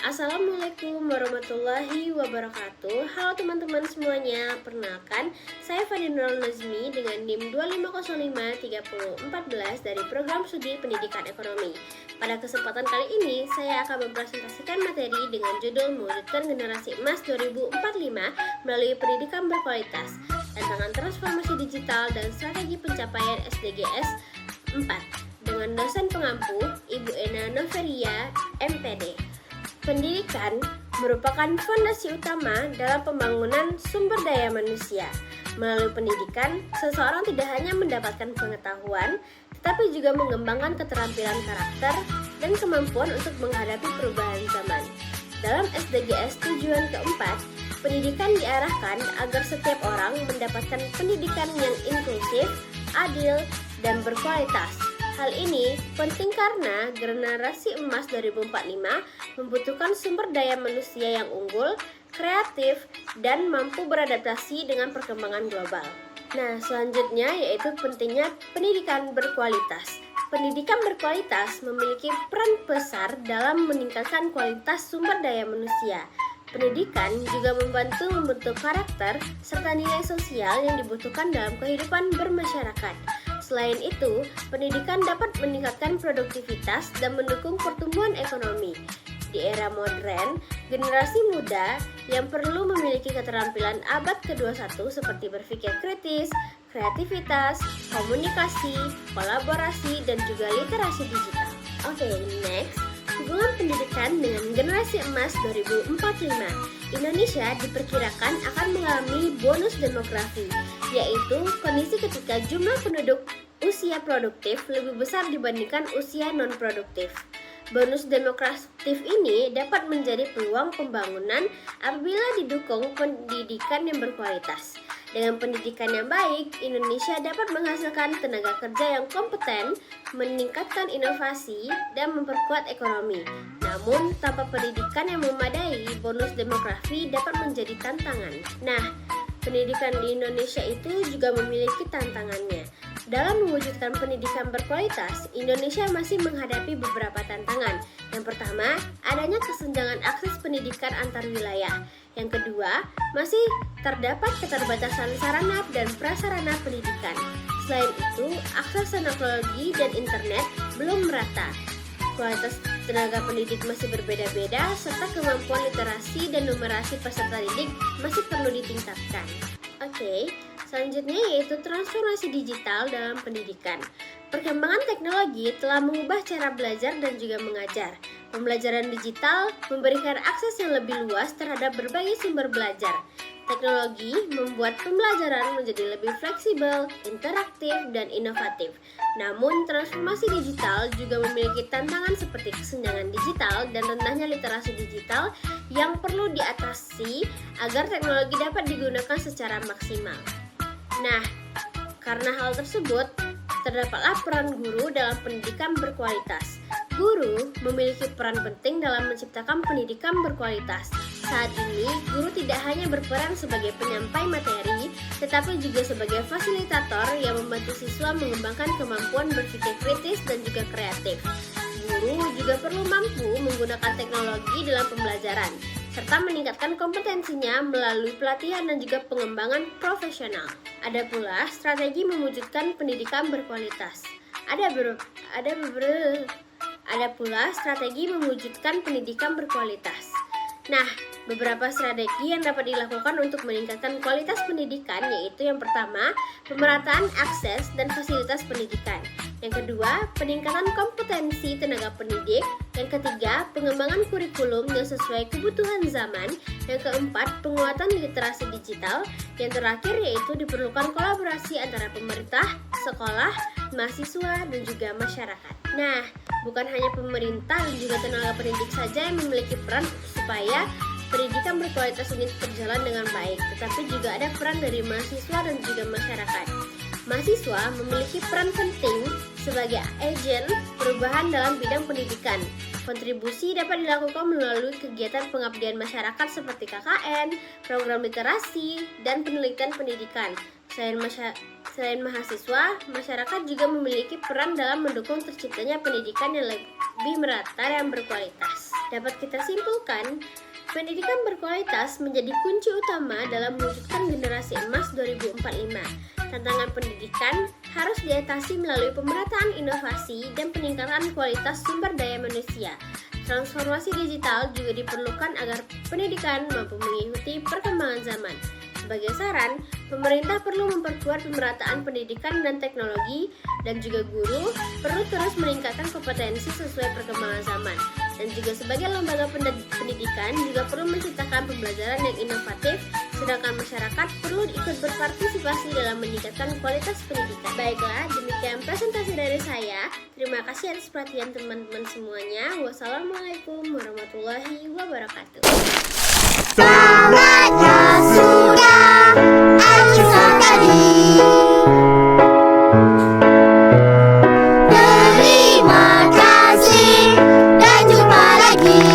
Assalamualaikum warahmatullahi wabarakatuh. Halo teman-teman semuanya, perkenalkan saya Fadil Nurul Nazmi dengan NIM 25053014 dari Program Studi Pendidikan Ekonomi. Pada kesempatan kali ini, saya akan mempresentasikan materi dengan judul Mewujudkan Generasi Emas 2045 melalui pendidikan berkualitas, tantangan transformasi digital dan strategi pencapaian SDGs 4 dengan dosen pengampu Ibu Ena Noveria, MPD. Pendidikan merupakan fondasi utama dalam pembangunan sumber daya manusia. Melalui pendidikan, seseorang tidak hanya mendapatkan pengetahuan, tetapi juga mengembangkan keterampilan karakter dan kemampuan untuk menghadapi perubahan zaman. Dalam SDGs tujuan keempat, pendidikan diarahkan agar setiap orang mendapatkan pendidikan yang inklusif, adil, dan berkualitas. Hal ini penting karena generasi emas 2045 membutuhkan sumber daya manusia yang unggul, kreatif, dan mampu beradaptasi dengan perkembangan global. Nah, selanjutnya yaitu pentingnya pendidikan berkualitas. Pendidikan berkualitas memiliki peran besar dalam meningkatkan kualitas sumber daya manusia. Pendidikan juga membantu membentuk karakter serta nilai sosial yang dibutuhkan dalam kehidupan bermasyarakat. Selain itu, pendidikan dapat meningkatkan produktivitas dan mendukung pertumbuhan ekonomi. Di era modern, generasi muda yang perlu memiliki keterampilan abad ke-21 seperti berpikir kritis, kreativitas, komunikasi, kolaborasi, dan juga literasi digital. Oke, next. Hubungan pendidikan dengan generasi emas 2045. Indonesia diperkirakan akan mengalami bonus demografi, yaitu kondisi ketika jumlah penduduk usia produktif lebih besar dibandingkan usia non-produktif. Bonus demografi ini dapat menjadi peluang pembangunan apabila didukung pendidikan yang berkualitas. Dengan pendidikan yang baik, Indonesia dapat menghasilkan tenaga kerja yang kompeten, meningkatkan inovasi, dan memperkuat ekonomi. Namun, tanpa pendidikan yang memadai, bonus demografi dapat menjadi tantangan. Nah, pendidikan di Indonesia itu juga memiliki tantangannya. Dalam mewujudkan pendidikan berkualitas, Indonesia masih menghadapi beberapa tantangan. Yang pertama, adanya kesenjangan akses pendidikan antar wilayah. Yang kedua, masih terdapat keterbatasan sarana dan prasarana pendidikan. Selain itu, akses teknologi dan internet belum merata. Kualitas tenaga pendidik masih berbeda-beda, serta kemampuan literasi dan numerasi peserta didik masih perlu ditingkatkan. Oke, selanjutnya yaitu transformasi digital dalam pendidikan. Perkembangan teknologi telah mengubah cara belajar dan juga mengajar. Pembelajaran digital memberikan akses yang lebih luas terhadap berbagai sumber belajar. Teknologi membuat pembelajaran menjadi lebih fleksibel, interaktif, dan inovatif. Namun, transformasi digital juga memiliki tantangan seperti kesenjangan digital dan rendahnya literasi digital yang perlu diatasi agar teknologi dapat digunakan secara maksimal. Nah, karena hal tersebut, terdapatlah peran guru dalam pendidikan berkualitas. Guru memiliki peran penting dalam menciptakan pendidikan berkualitas. Saat ini, guru tidak hanya berperan sebagai penyampai materi, tetapi juga sebagai fasilitator yang membantu siswa mengembangkan kemampuan berpikir kritis dan juga kreatif. Guru juga perlu mampu menggunakan teknologi dalam pembelajaran, serta meningkatkan kompetensinya melalui pelatihan dan juga pengembangan profesional. Ada pula strategi mewujudkan pendidikan berkualitas. Ada pula strategi mewujudkan pendidikan berkualitas. Nah, beberapa strategi yang dapat dilakukan untuk meningkatkan kualitas pendidikan yaitu yang pertama, pemerataan akses dan fasilitas pendidikan. Yang kedua, peningkatan kompetensi tenaga pendidik. Yang ketiga, pengembangan kurikulum yang sesuai kebutuhan zaman. Yang keempat, penguatan literasi digital. Yang terakhir yaitu diperlukan kolaborasi antara pemerintah, sekolah, mahasiswa, dan juga masyarakat. Nah, bukan hanya pemerintah dan juga tenaga pendidik saja yang memiliki peran supaya pendidikan berkualitas ini berjalan dengan baik, tetapi juga ada peran dari mahasiswa dan juga masyarakat. Mahasiswa memiliki peran penting sebagai agen perubahan dalam bidang pendidikan. Kontribusi dapat dilakukan melalui kegiatan pengabdian masyarakat seperti KKN, program literasi, dan penelitian pendidikan. Selain mahasiswa, masyarakat juga memiliki peran dalam mendukung terciptanya pendidikan yang lebih merata dan berkualitas. Dapat kita simpulkan, pendidikan berkualitas menjadi kunci utama dalam mewujudkan generasi emas 2045. Tantangan pendidikan harus diatasi melalui pemerataan inovasi dan peningkatan kualitas sumber daya manusia. Transformasi digital juga diperlukan agar pendidikan mampu mengikuti perkembangan zaman. Sebagai saran, pemerintah perlu memperkuat pemerataan pendidikan dan teknologi, dan juga guru perlu terus meningkatkan kompetensi sesuai perkembangan zaman. Dan juga sebagai lembaga pendidikan juga perlu menciptakan pembelajaran yang inovatif, sedangkan masyarakat perlu ikut berpartisipasi dalam meningkatkan kualitas pendidikan. Baiklah, demikian presentasi dari saya. Terima kasih atas perhatian teman-teman semuanya. Wassalamualaikum warahmatullahi wabarakatuh. Saatnya sudah akhir tadi. Terima kasih dan jumpa lagi.